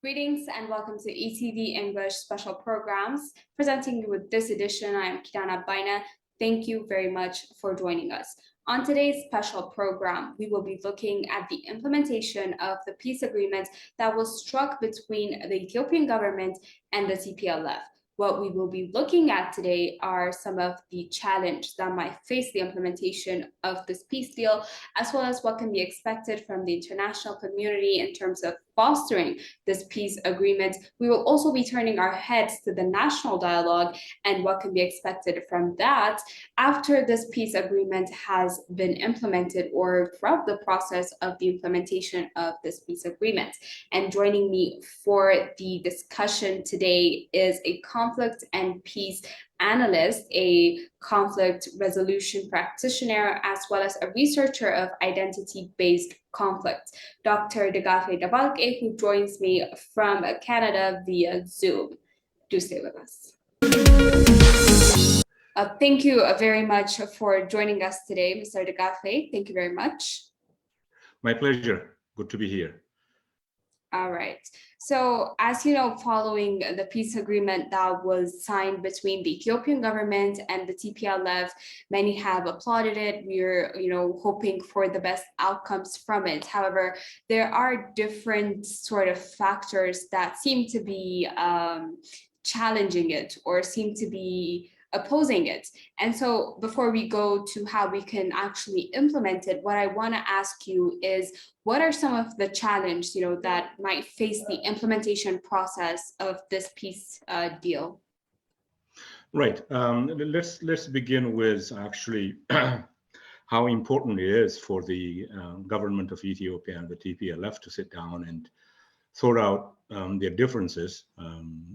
Greetings and welcome to ETV English Special Programs. Presenting you with this edition, I am Kirana Baina. Thank you very much for joining us. On today's special program, we will be looking at the implementation of the peace agreement that was struck between the Ethiopian government and the TPLF. What we will be looking at today are some of the challenges that might face the implementation of this peace deal, as well as what can be expected from the international community in terms of fostering this peace agreement. We will also be turning our heads to the national dialogue and what can be expected from that after this peace agreement has been implemented or throughout the process of the implementation of this peace agreement. And joining me for the discussion today is a conflict and peace analyst, a conflict resolution practitioner, as well as a researcher of identity-based conflict, Dr. Digafie Debalke, who joins me from Canada via Zoom. Do stay with us. Thank you very much for joining us today, Mr. Digafie. Thank you very much. My pleasure. Good to be here. All right. So, as you know, following the peace agreement that was signed between the Ethiopian government and the TPLF, many have applauded it. We're, hoping for the best outcomes from it. However, there are different sort of factors that seem to be challenging it or seem to be opposing it. And so before we go to how we can actually implement it, what I want to ask you is, what are some of the challenges, that might face the implementation process of this peace deal? Right. Let's begin with actually how important it is for the government of Ethiopia and the TPLF to sit down and sort out their differences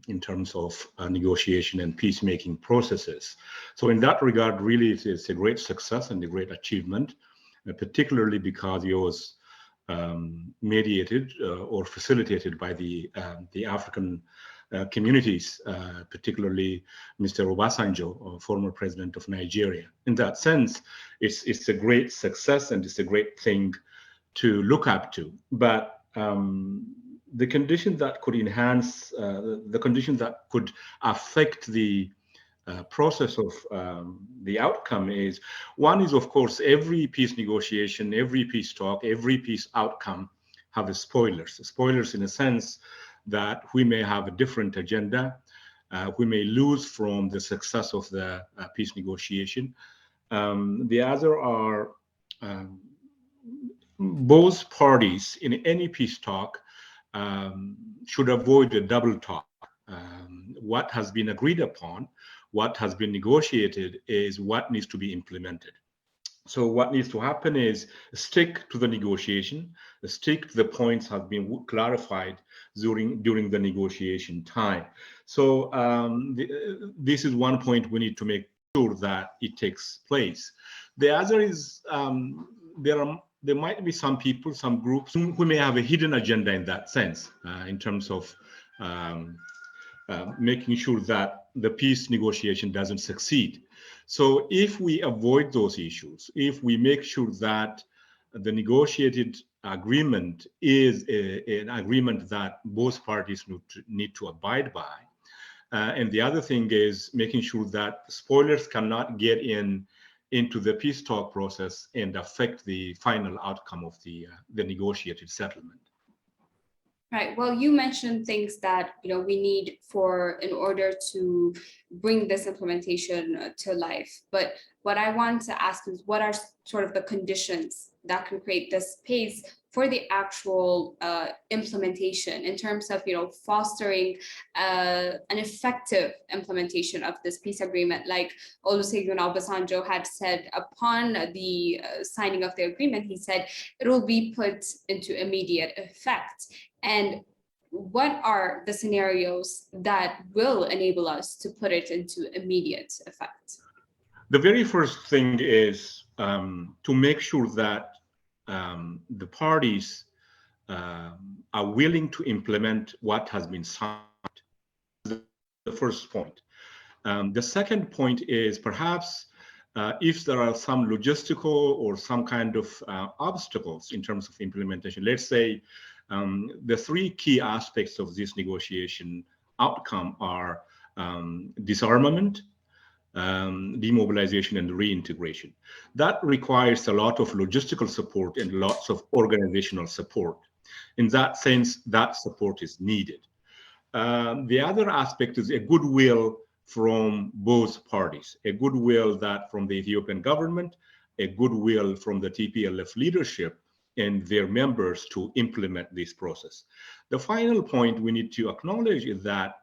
in terms of negotiation and peacemaking processes. So in that regard, really, it's a great success and a great achievement, particularly because it was mediated or facilitated by the African communities, particularly Mr. Obasanjo, former president of Nigeria. In that sense, it's a great success and it's a great thing to look up to. But the condition that could enhance, the condition that could affect the process of the outcome is, one is, of course, every peace negotiation, every peace talk, every peace outcome have spoilers. Spoilers in a sense that we may have a different agenda, we may lose from the success of the peace negotiation. The other are both parties in any peace talk should avoid a double talk. What has been agreed upon, what has been negotiated is what needs to be implemented. So what needs to happen is stick to the negotiation, stick to the points have been clarified during the negotiation time. So this is one point we need to make sure that it takes place. The other is there might be some people, some groups who may have a hidden agenda in that sense, in terms of making sure that the peace negotiation doesn't succeed. So if we avoid those issues, if we make sure that the negotiated agreement is an agreement that both parties need to abide by, and the other thing is making sure that spoilers cannot get into the peace talk process and affect the final outcome of the negotiated settlement. Right. Well, you mentioned things that we need in order to bring this implementation to life. But what I want to ask is, what are sort of the conditions that can create this space for the actual implementation in terms of fostering an effective implementation of this peace agreement? Like Olusegun Obasanjo had said upon the signing of the agreement, he said it will be put into immediate effect. And what are the scenarios that will enable us to put it into immediate effect? The very first thing is to make sure that the parties are willing to implement what has been signed. The first point. The second point is perhaps if there are some logistical or some kind of obstacles in terms of implementation. Let's say The three key aspects of this negotiation outcome are disarmament, demobilization, and reintegration. That requires a lot of logistical support and lots of organizational support. In that sense, that support is needed. The other aspect is a goodwill from both parties, a goodwill that from the Ethiopian government, a goodwill from the TPLF leadership and their members to implement this process. The final point we need to acknowledge is that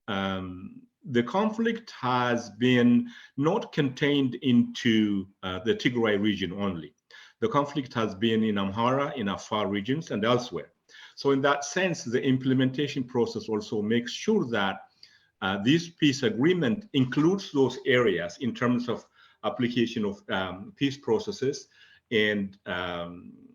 the conflict has been not contained into the Tigray region only. The conflict has been in Amhara, in Afar regions, and elsewhere. So in that sense, the implementation process also makes sure that this peace agreement includes those areas in terms of application of peace processes and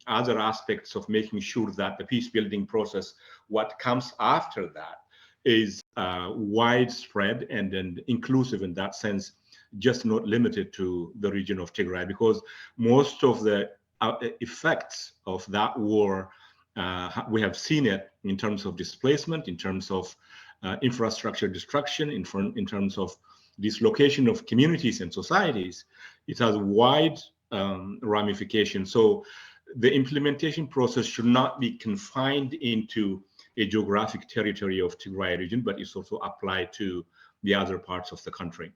other aspects of making sure that the peace building process, what comes after that, is widespread and inclusive in that sense, just not limited to the region of Tigray, because most of the effects of that war, we have seen it in terms of displacement, in terms of infrastructure destruction, in terms of dislocation of communities and societies. It has wide ramifications. So the implementation process should not be confined into a geographic territory of Tigray region, but it's also applied to the other parts of the country.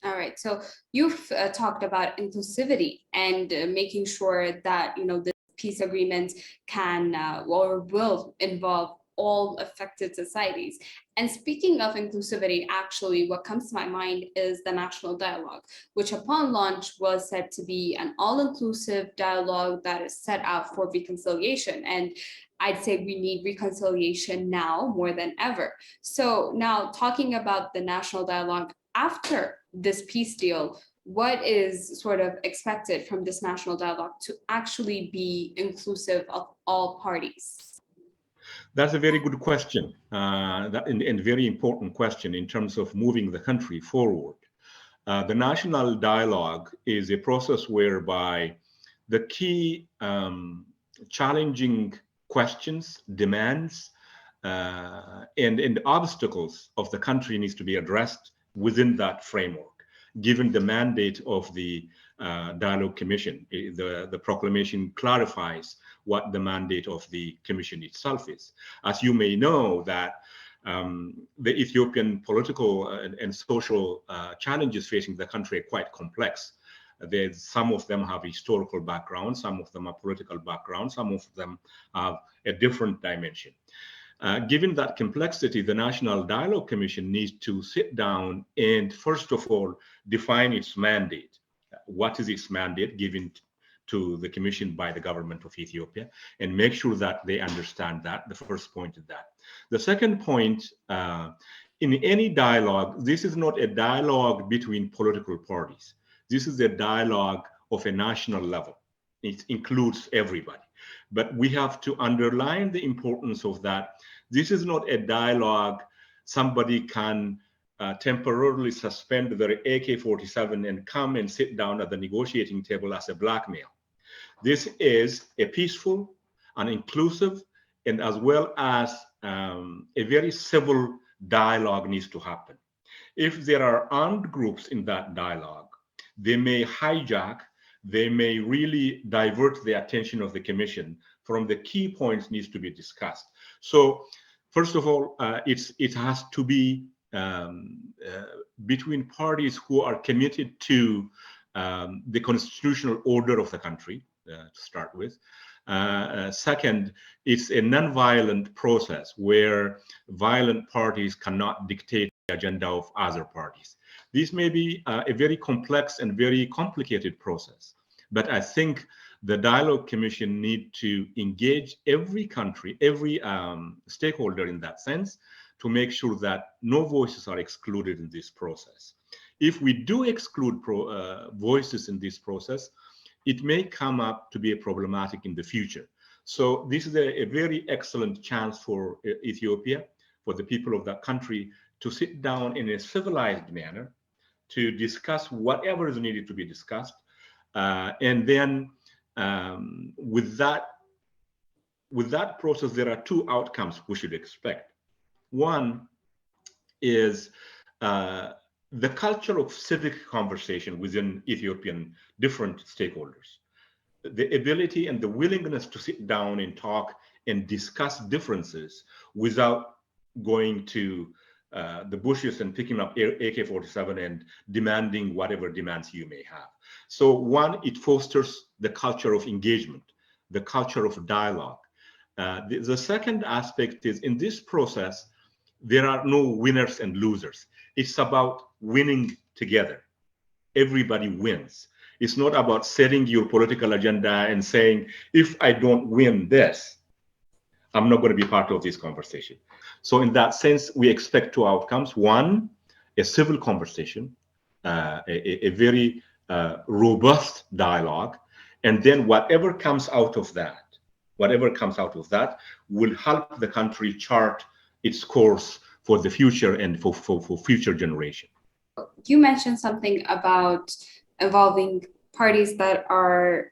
All right. So you've talked about inclusivity and making sure that the peace agreement can or will involve all affected societies. And speaking of inclusivity, actually, what comes to my mind is the national dialogue, which upon launch was said to be an all-inclusive dialogue that is set out for reconciliation. And I'd say we need reconciliation now more than ever. So now talking about the national dialogue after this peace deal, what is sort of expected from this national dialogue to actually be inclusive of all parties? That's a very good question, and very important question in terms of moving the country forward. The national dialogue is a process whereby the key challenging questions, demands, and obstacles of the country needs to be addressed within that framework, given the mandate of the Dialogue Commission. The proclamation clarifies what the mandate of the commission itself is. As you may know, that the Ethiopian political and social challenges facing the country are quite complex. Some of them have historical background, some of them are political background, some of them have a different dimension. Given that complexity, the National Dialogue Commission needs to sit down and, first of all, define its mandate. What is its mandate given to the Commission by the government of Ethiopia, and make sure that they understand that. The first point is that. The second point, in any dialogue, this is not a dialogue between political parties. This is a dialogue of a national level. It includes everybody. But we have to underline the importance of that. This is not a dialogue somebody can temporarily suspend their AK-47 and come and sit down at the negotiating table as a blackmail. This is a peaceful and inclusive, and as well as a very civil dialogue needs to happen. If there are armed groups in that dialogue, they may hijack, they may really divert the attention of the commission from the key points needs to be discussed. So first of all, it has to be between parties who are committed to the constitutional order of the country, to start with. Second, it's a non-violent process where violent parties cannot dictate the agenda of other parties. This may be a very complex and very complicated process, but I think the Dialogue Commission need to engage every country, every stakeholder in that sense, to make sure that no voices are excluded in this process. If we do exclude voices in this process, it may come up to be problematic in the future. So this is a very excellent chance for Ethiopia, for the people of that country, to sit down in a civilized manner, to discuss whatever is needed to be discussed. And then with that with that process, there are two outcomes we should expect. One is the culture of civic conversation within Ethiopian different stakeholders, the ability and the willingness to sit down and talk and discuss differences without going to the bushes and picking up AK-47 and demanding whatever demands you may have. So one, it fosters the culture of engagement, the culture of dialogue. The second aspect is, in this process, there are no winners and losers. It's about winning together. Everybody wins. It's not about setting your political agenda and saying, if I don't win this, I'm not going to be part of this conversation. So in that sense, we expect two outcomes. One, a civil conversation, a very robust dialogue. And then whatever comes out of that, will help the country chart its course for the future and for future generation. You mentioned something about involving parties that are,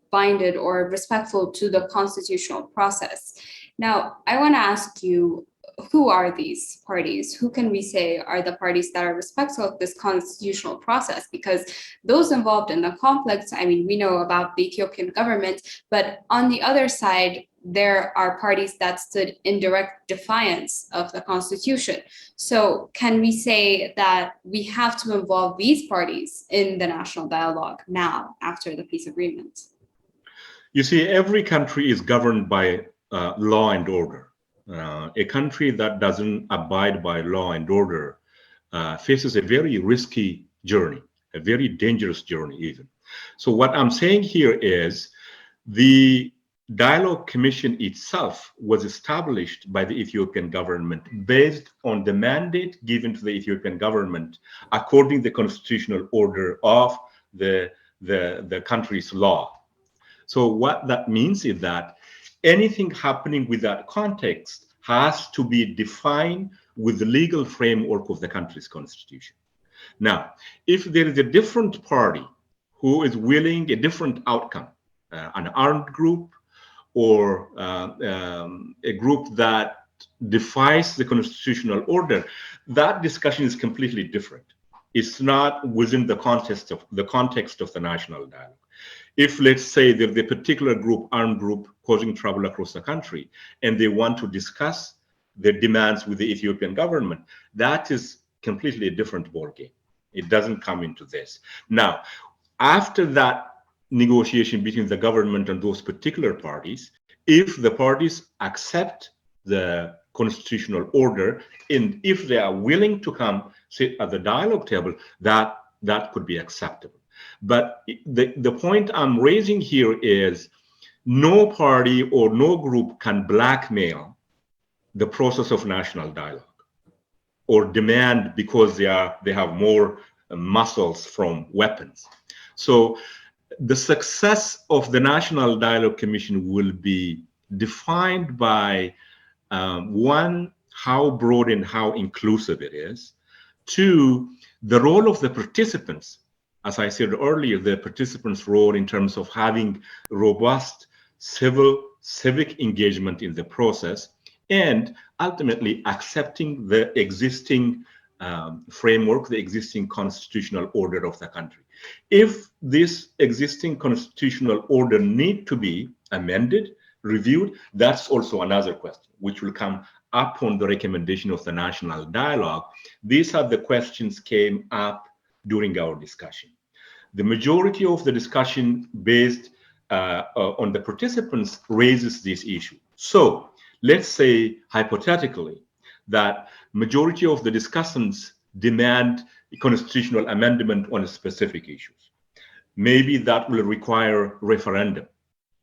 binded or respectful to the constitutional process. Now, I want to ask you, who are these parties? Who can we say are the parties that are respectful of this constitutional process? Because those involved in the conflicts, we know about the Ethiopian government, but on the other side, there are parties that stood in direct defiance of the constitution. So can we say that we have to involve these parties in the national dialogue now after the peace agreement? You see, every country is governed by law and order. A country that doesn't abide by law and order faces a very risky journey, a very dangerous journey even. So what I'm saying here is the Dialogue Commission itself was established by the Ethiopian government based on the mandate given to the Ethiopian government according to the constitutional order of the country's law. So what that means is that anything happening with that context has to be defined with the legal framework of the country's constitution. Now, if there is a different party who is willing a different outcome, an armed group or a group that defies the constitutional order, that discussion is completely different. It's not within the context of the national dialogue. If, let's say, there's a particular group, armed group, causing trouble across the country, and they want to discuss their demands with the Ethiopian government, that is completely a different ballgame. It doesn't come into this. Now, after that negotiation between the government and those particular parties, if the parties accept the constitutional order, and if they are willing to come sit at the dialogue table, that could be acceptable. But the point I'm raising here is no party or no group can blackmail the process of national dialogue or demand because they have more muscles from weapons. So the success of the National Dialogue Commission will be defined by one, how broad and how inclusive it is. Two, the role of the participants. As I said earlier, the participants' role in terms of having robust civic engagement in the process, and ultimately accepting the existing framework, the existing constitutional order of the country. If this existing constitutional order need to be amended, reviewed, that's also another question, which will come upon the recommendation of the national dialogue. These are the questions came up during our discussion. The majority of the discussion based on the participants raises this issue. So let's say hypothetically that majority of the discussants demand a constitutional amendment on specific issues. Maybe that will require referendum.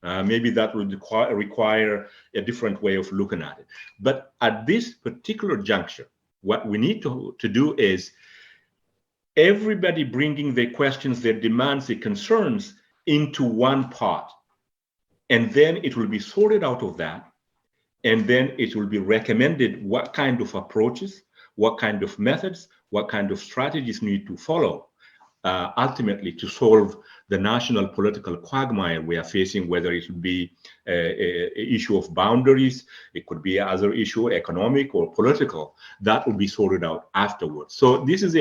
Maybe that will require a different way of looking at it. But at this particular juncture, what we need to do is everybody bringing their questions, their demands, their concerns into one pot. And then it will be sorted out of that. And then it will be recommended what kind of approaches, what kind of methods, what kind of strategies need to follow ultimately to solve the national political quagmire we are facing, whether it would be a issue of boundaries, it could be other issue, economic or political, that will be sorted out afterwards. So this is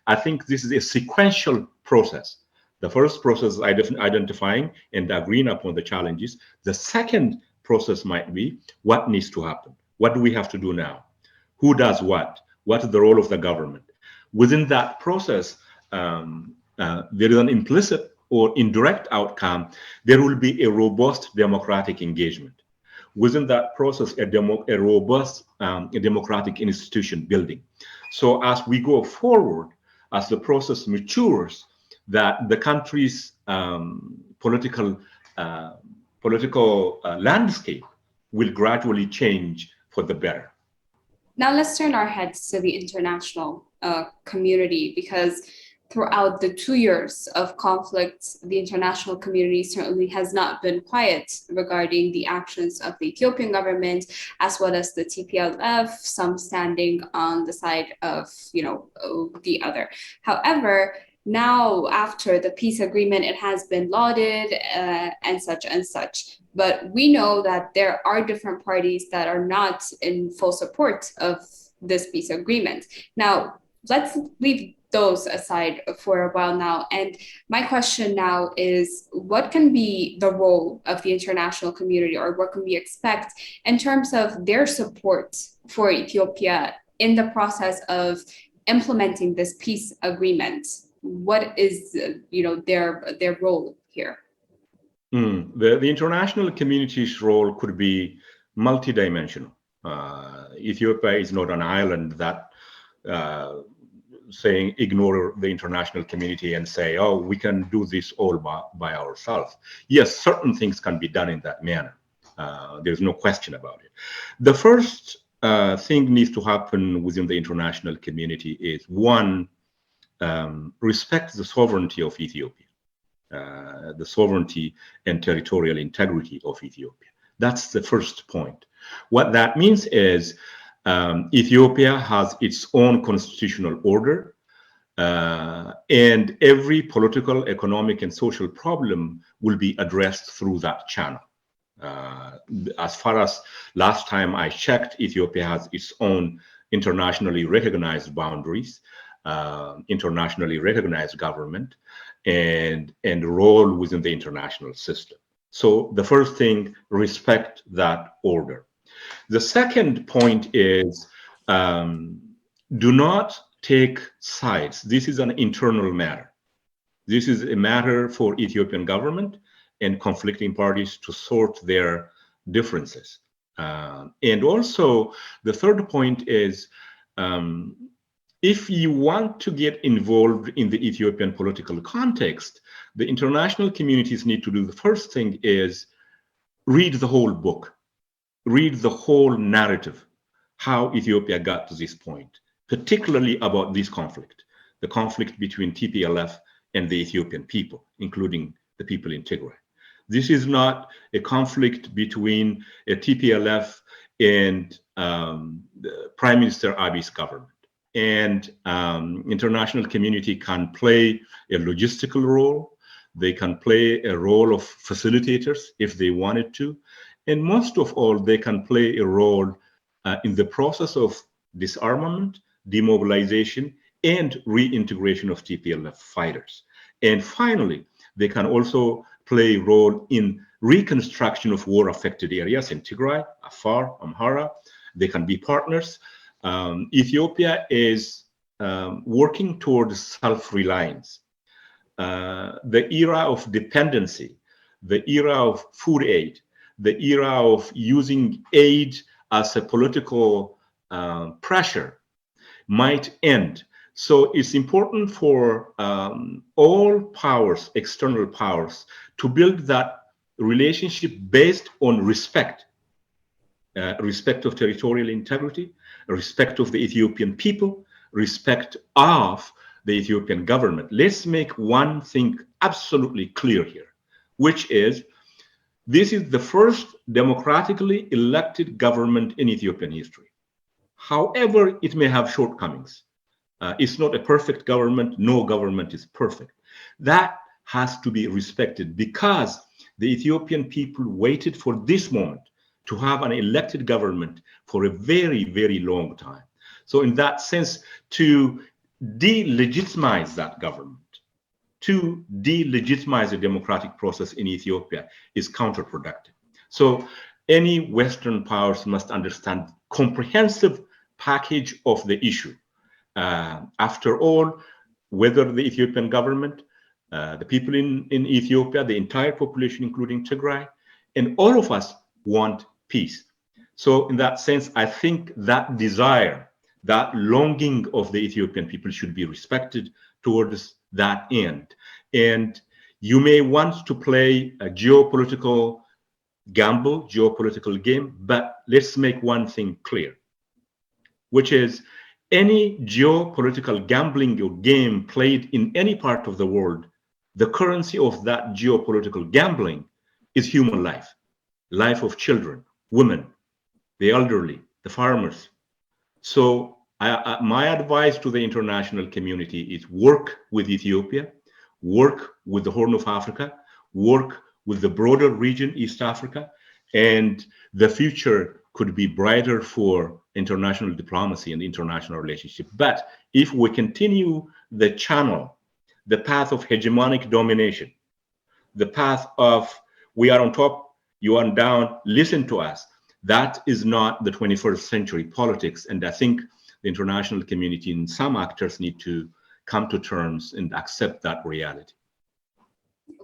I think this is a sequential process. The first process is identifying and agreeing upon the challenges. The second process might be what needs to happen. What do we have to do now? Who does what? What is the role of the government? Within that process, there is an implicit or indirect outcome. There will be a robust democratic engagement. Within that process, a robust democratic institution building. So as we go forward, as the process matures, that the country's political landscape will gradually change for the better. Now let's turn our heads to the international community, because throughout the 2 years of conflict, the international community certainly has not been quiet regarding the actions of the Ethiopian government, as well as the TPLF, some standing on the side of, the other. However, now after the peace agreement, it has been lauded and such and such. But we know that there are different parties that are not in full support of this peace agreement. Now, let's leave those aside for a while now. And my question now is, what can be the role of the international community, or what can we expect in terms of their support for Ethiopia in the process of implementing this peace agreement? What is, their role here? The international community's role could be multidimensional. Ethiopia is not an island that saying ignore the international community and say, oh, we can do this all by ourselves. Yes, certain things can be done in that manner. There's no question about it. The first thing needs to happen within the international community is, one, respect the sovereignty of Ethiopia, the sovereignty and territorial integrity of Ethiopia. That's the first point. What that means is Ethiopia has its own constitutional order, and every political, economic, and social problem will be addressed through that channel. As far as last time I checked, Ethiopia has its own internationally recognized boundaries, internationally recognized government, and role within the international system. So the first thing, respect that order. The second point is, do not take sides. This is an internal matter. This is a matter for Ethiopian government and conflicting parties to sort their differences. And also, the third point is, if you want to get involved in the Ethiopian political context, the international communities need to do, the first thing is read the whole book, read the whole narrative, how Ethiopia got to this point, particularly about this conflict, the conflict between TPLF and the Ethiopian people, including the people in Tigray. This is not a conflict between a TPLF and the Prime Minister Abiy's government. And international community can play a logistical role. They can play a role of facilitators if they wanted to. And most of all, they can play a role in the process of disarmament, demobilization, and reintegration of TPLF fighters. And finally, they can also play a role in reconstruction of war-affected areas in Tigray, Afar, Amhara. They can be partners. Ethiopia is working towards self-reliance. The era of dependency, the era of food aid, the era of using aid as a political pressure might end. So it's important for all powers, external powers, to build that relationship based on respect, respect of territorial integrity, respect of the Ethiopian people, respect of the Ethiopian government. Let's make one thing absolutely clear here, which is this is the first democratically elected government in Ethiopian history. However, it may have shortcomings. It's not a perfect government. No government is perfect. That has to be respected because the Ethiopian people waited for this moment to have an elected government for a very, very long time. So in that sense, to delegitimize that government, to delegitimize the democratic process in Ethiopia is counterproductive. So any Western powers must understand comprehensive package of the issue. After all, whether the Ethiopian government, the people in Ethiopia, the entire population, including Tigray, and all of us want peace. So in that sense, I think that desire, that longing of the Ethiopian people should be respected towards that end. And you may want to play a geopolitical gamble, geopolitical game, but let's make one thing clear, which is any geopolitical gambling or game played in any part of the world, the currency of that geopolitical gambling is human life, life of children, women, the elderly, the farmers. So my advice to the international community is work with Ethiopia, work with the Horn of Africa, work with the broader region, East Africa, and the future could be brighter for international diplomacy and international relationship. But if we continue the channel, the path of hegemonic domination, the path of we are on top, you are down, listen to us, that is not the 21st century politics. And I think the international community and some actors need to come to terms and accept that reality.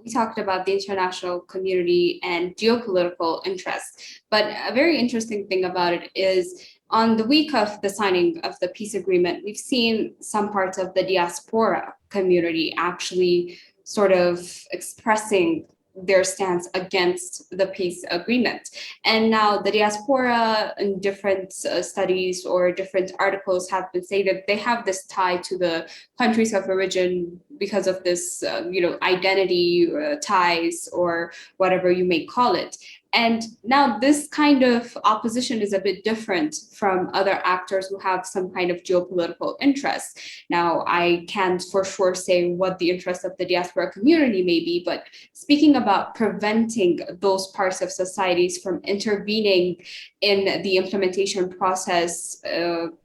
We talked about the international community and geopolitical interests, but a very interesting thing about it is on the week of the signing of the peace agreement, we've seen some parts of the diaspora community actually sort of expressing their stance against the peace agreement. And now the diaspora in different studies or different articles have been stated they have this tie to the countries of origin because of this, identity ties or whatever you may call it. And now this kind of opposition is a bit different from other actors who have some kind of geopolitical interest. Now, I can't for sure say what the interest of the diaspora community may be, but speaking about preventing those parts of societies from intervening in the implementation process,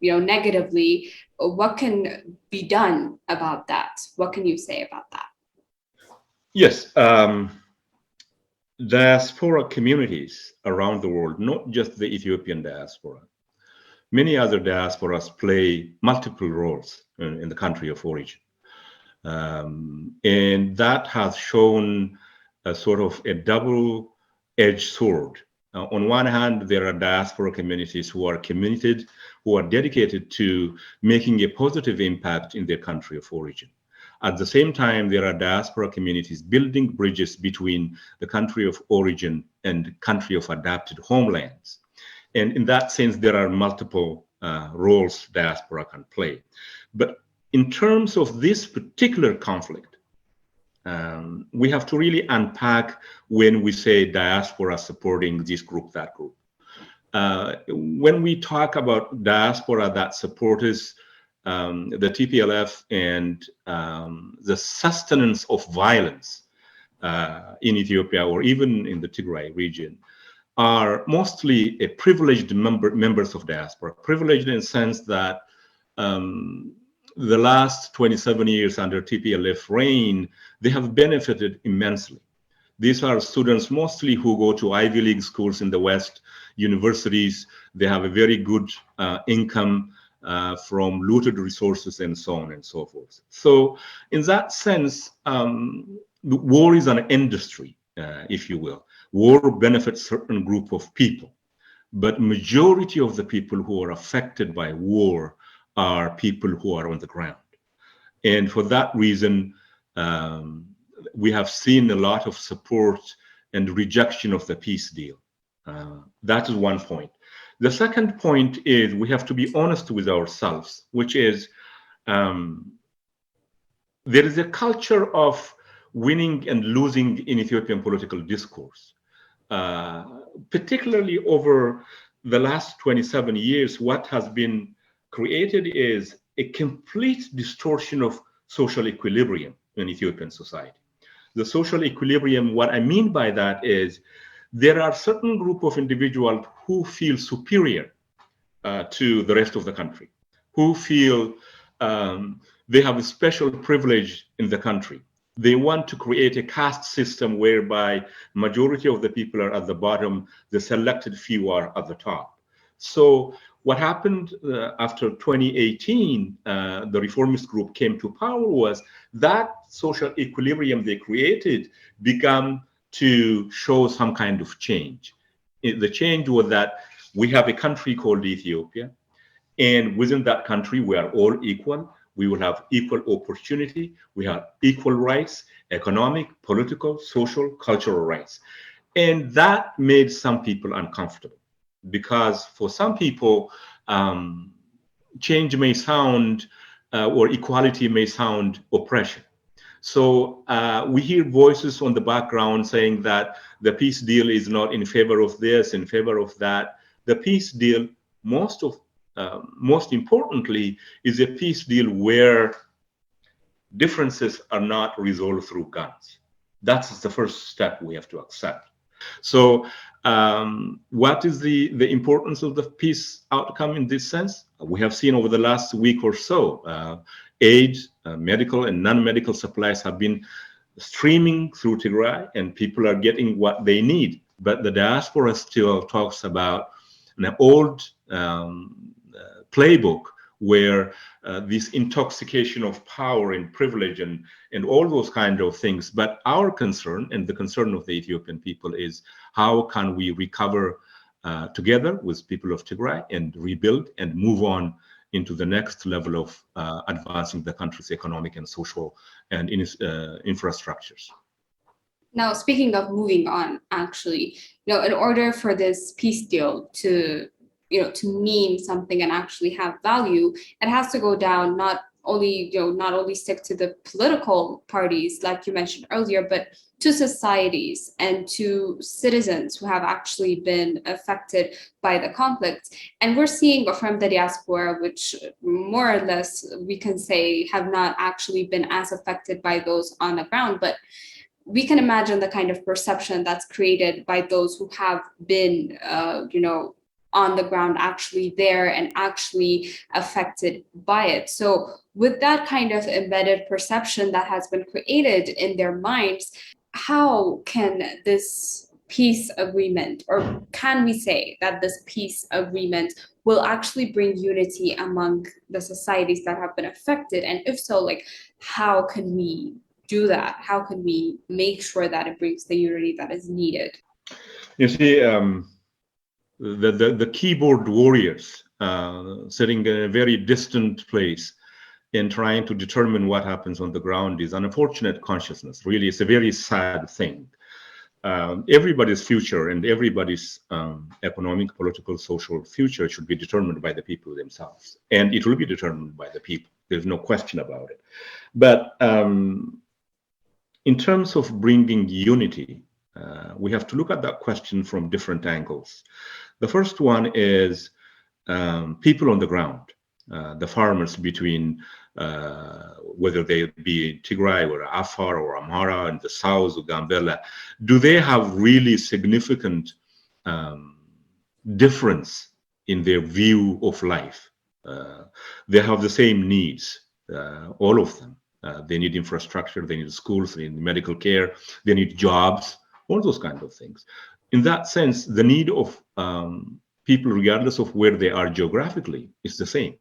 negatively, what can be done about that? What can you say about that? Yes. Diaspora communities around the world, not just the Ethiopian diaspora, many other diasporas play multiple roles in the country of origin. And that has shown a sort of a double-edged sword. On one hand, there are diaspora communities who are committed, who are dedicated to making a positive impact in their country of origin. At the same time, there are diaspora communities building bridges between the country of origin and country of adapted homelands. And in that sense, there are multiple roles diaspora can play. But in terms of this particular conflict, we have to really unpack when we say diaspora supporting this group, that group. When we talk about diaspora that supports the TPLF and the sustenance of violence in Ethiopia or even in the Tigray region are mostly a privileged members of diaspora, privileged in the sense that the last 27 years under TPLF reign, they have benefited immensely. These are students mostly who go to Ivy League schools in the West, universities. They have a very good income from looted resources and so on and so forth. So in that sense, war is an industry, if you will. War benefits certain group of people, but majority of the people who are affected by war are people who are on the ground. And for that reason, we have seen a lot of support and rejection of the peace deal. That is one point. The second point is we have to be honest with ourselves, which is there is a culture of winning and losing in Ethiopian political discourse. Particularly over the last 27 years, what has been created is a complete distortion of social equilibrium in Ethiopian society. The social equilibrium, what I mean by that is there are certain group of individuals who feel superior to the rest of the country, who feel they have a special privilege in the country. They want to create a caste system whereby majority of the people are at the bottom, the selected few are at the top. So what happened after 2018, the reformist group came to power was that social equilibrium they created began to show some kind of change. The change was that we have a country called Ethiopia, and within that country, we are all equal. We will have equal opportunity. We have equal rights, economic, political, social, cultural rights. And that made some people uncomfortable because for some people, change may sound or equality may sound oppression. So we hear voices on the background saying that the peace deal is not in favor of this, in favor of that. The peace deal, most importantly, is a peace deal where differences are not resolved through guns. That's the first step we have to accept. So what is the importance of the peace outcome in this sense? We have seen over the last week or so, aid, medical and non-medical supplies have been streaming through Tigray and people are getting what they need. But the diaspora still talks about an old playbook where this intoxication of power and privilege and all those kind of things. But our concern and the concern of the Ethiopian people is how can we recover together with people of Tigray and rebuild and move on into the next level of advancing the country's economic and social and infrastructures. Now, speaking of moving on, actually, in order for this peace deal to mean something and actually have value, it has to go down not only stick to the political parties, like you mentioned earlier, but to societies and to citizens who have actually been affected by the conflict. And we're seeing from the diaspora, which more or less we can say have not actually been as affected by those on the ground, but we can imagine the kind of perception that's created by those who have been, on the ground, actually there and actually affected by it. So with that kind of embedded perception that has been created in their minds, how can this peace agreement, or can we say that this peace agreement will actually bring unity among the societies that have been affected? And if so, how can we do that? How can we make sure that it brings the unity that is needed? You see, the keyboard warriors sitting in a very distant place and trying to determine what happens on the ground is an unfortunate consciousness. Really, it's a very sad thing. Everybody's future and everybody's economic, political, social future should be determined by the people themselves. And it will be determined by the people. There's no question about it. But in terms of bringing unity, we have to look at that question from different angles. The first one is people on the ground, the farmers between whether they be Tigray or Afar or Amhara in the south or Gambela. Do they have really significant difference in their view of life? They have the same needs, all of them. They need infrastructure, they need schools, they need medical care, they need jobs, all those kind of things. In that sense, the need of people, regardless of where they are geographically, is the same.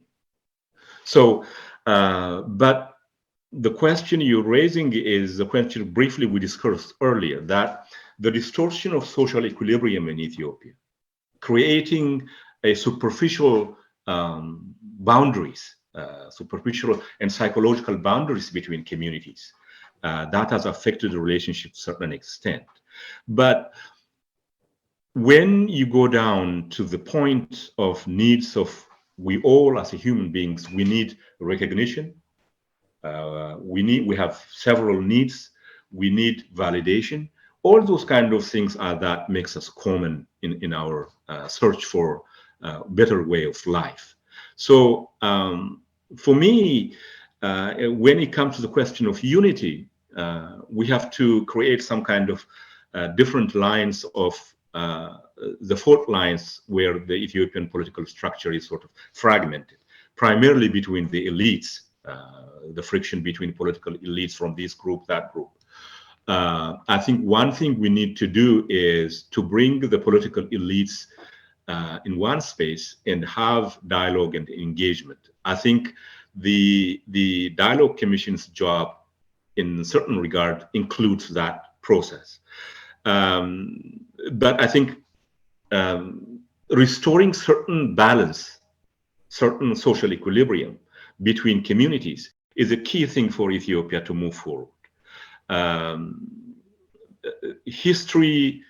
So, but the question you're raising is the question briefly we discussed earlier, that the distortion of social equilibrium in Ethiopia, creating a superficial boundaries, superficial and psychological boundaries between communities, that has affected the relationship to a certain extent. But when you go down to the point of needs of we all as human beings, we need recognition. We have several needs. We need validation. All those kind of things are that makes us common in our search for a better way of life. So For me, when it comes to the question of unity, we have to create some kind of different lines of the fault lines where the Ethiopian political structure is sort of fragmented, primarily between the elites, the friction between political elites from this group, that group. I think one thing we need to do is to bring the political elites in one space and have dialogue and engagement. I think the Dialogue Commission's job in certain regard includes that process. But I think restoring certain balance, certain social equilibrium between communities is a key thing for Ethiopia to move forward. History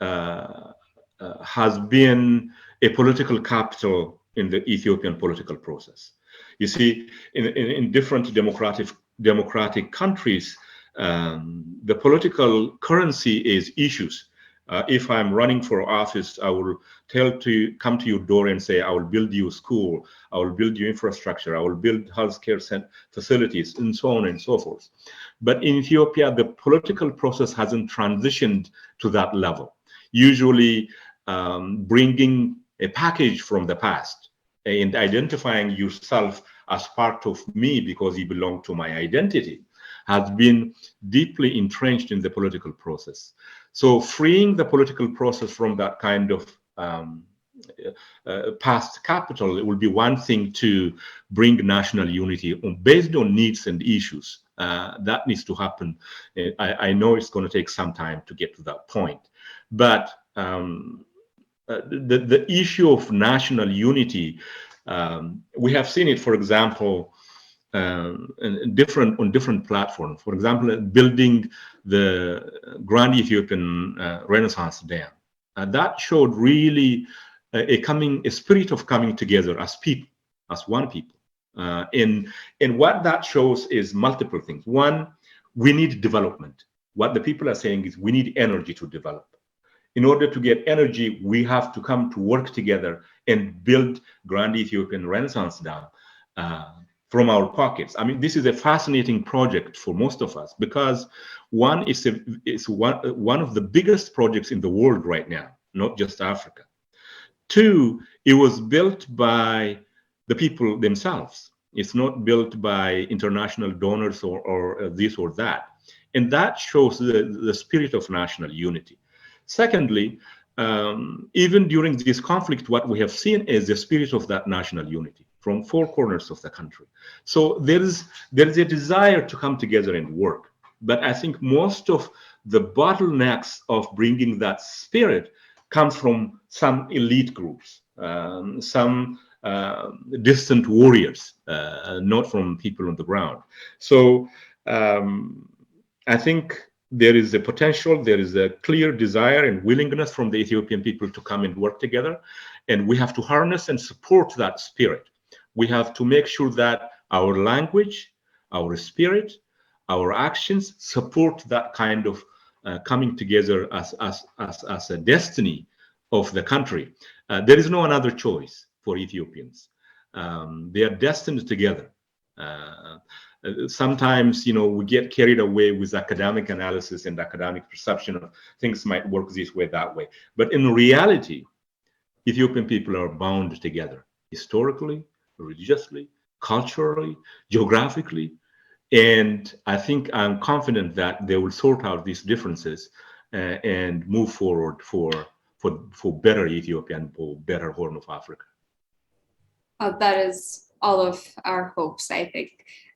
has been a political capital in the Ethiopian political process. You see, in different democratic countries, the political currency is issues. If I'm running for office, I will come to your door and say, I will build you a school, I will build you infrastructure, I will build healthcare facilities, and so on and so forth. But in Ethiopia, the political process hasn't transitioned to that level. Usually bringing a package from the past and identifying yourself as part of me because you belong to my identity has been deeply entrenched in the political process. So freeing the political process from that kind of past capital, it will be one thing to bring national unity based on needs and issues. That needs to happen. I know it's going to take some time to get to that point. But the issue of national unity, we have seen it, for example, on different platforms. For example, building the Grand Ethiopian Renaissance Dam. That showed really a spirit of coming together as people, as one people. And what that shows is multiple things. One, we need development. What the people are saying is we need energy to develop. In order to get energy, we have to come to work together and build Grand Ethiopian Renaissance Dam from our pockets. I mean, this is a fascinating project for most of us because one is one of the biggest projects in the world right now, not just Africa. Two, it was built by the people themselves. It's not built by international donors or this or that. And that shows the spirit of national unity. Secondly, even during this conflict, what we have seen is the spirit of that national unity from four corners of the country. So there is a desire to come together and work. But I think most of the bottlenecks of bringing that spirit comes from some elite groups, some distant warriors, not from people on the ground. So I think there is a potential, there is a clear desire and willingness from the Ethiopian people to come and work together. And we have to harness and support that spirit. We have to make sure that our language, our spirit, our actions support that kind of coming together as a destiny of the country. There is no another choice for Ethiopians. They are destined together. Sometimes, we get carried away with academic analysis and academic perception of things might work this way, that way. But in reality, Ethiopian people are bound together historically, religiously, culturally, geographically. And I think I'm confident that they will sort out these differences and move forward for better Ethiopia and for better Horn of Africa. That is all of our hopes, I think.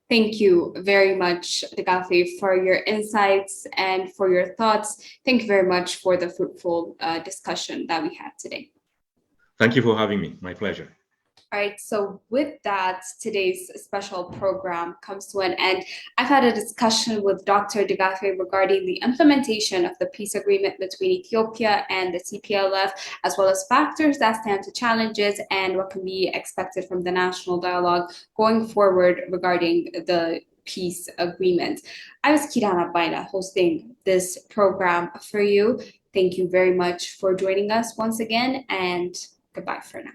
Thank you very much, Digafie, for your insights and for your thoughts. Thank you very much for the fruitful discussion that we had today. Thank you for having me. My pleasure. All right, so with that, today's special program comes to an end. I've had a discussion with Dr. Digafie regarding the implementation of the peace agreement between Ethiopia and the TPLF, as well as factors that stand to challenges and what can be expected from the national dialogue going forward regarding the peace agreement. I was Kirana Baina hosting this program for you. Thank you very much for joining us once again, and goodbye for now.